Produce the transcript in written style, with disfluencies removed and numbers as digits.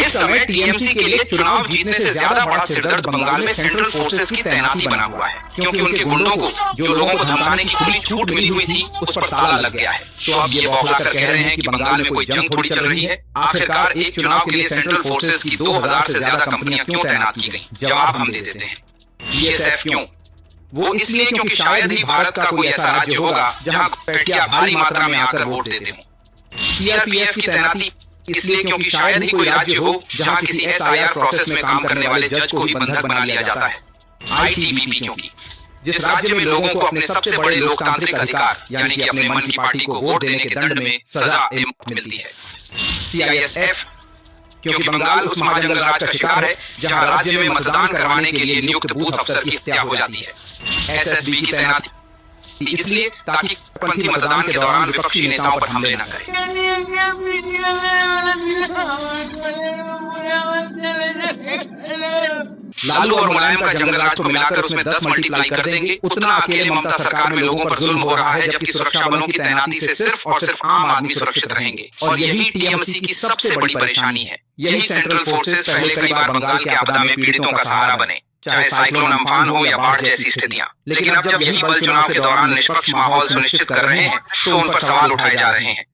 इस समय टीएमसी के लिए चुनाव जीतने से ज्यादा बड़ा सिरदर्द बंगाल में सेंट्रल फोर्सेस की तैनाती बना हुआ है, क्योंकि उनके गुंडों को जो लोगों को धमकाने की खुली छूट मिली हुई थी उस पर ताला लग गया है। तो अब ये बौखलाकर कह रहे हैं कि बंगाल में कोई जंग थोड़ी चल रही है। आखिरकार एक चुनाव के लिए सेंट्रल फोर्सेस की 2000 से ज्यादा कंपनियां क्यों तैनात की गई? जवाब हम दे देते हैं। बीएसएफ क्यों? वो इसलिए क्योंकि शायद ही भारत का कोई ऐसा राज्य होगा जहां घुसपैठिया भारी मात्रा में आकर वोट देते हों। सीआरपीएफ की तैनाती इसलिए क्योंकि शायद ही कोई राज्य हो जहां किसी एसआईआर प्रोसेस में काम करने वाले जज को ही बंधक बना लिया जाता है। आईटीबीपी क्योंकि जिस राज्य में लोगों को अपने सबसे बड़े लोकतांत्रिक अधिकार यानी कि अपने मन की पार्टी को वोट देने के दंड में सजा मिलती है। सीआईएसएफ क्योंकि बंगाल उस महाजंगल राज का शिकार है जहां राज्य में मतदान करवाने के लिए नियुक्त बूथ अफसर की हत्या हो जाती है। एसएसबी की तैनाती इसलिए ताकि पंथी मतदान के दौरान विपक्षी नेताओं पर हमले न करें। लालू और मुलायम का जंगल राज को मिलाकर उसमें 10 मल्टीप्लाई कर देंगे, उतना अकेले ममता सरकार में लोगों पर जुल्म हो रहा है, जबकि सुरक्षा बलों की तैनाती से सिर्फ और सिर्फ आम आदमी सुरक्षित रहेंगे। और यही टीएमसी की सबसे बड़ी परेशानी है। यही सेंट्रल फोर्सेस पहले कई बार बंगाल की आपदा में पीड़ितों का सहारा बने, चाहे साइक्लोन अम्फान हो या बाढ़ जैसी स्थितियां। लेकिन अब जब यही बल चुनाव के दौरान निष्पक्ष माहौल सुनिश्चित कर रहे हैं तो उन पर सवाल उठाए जा रहे हैं।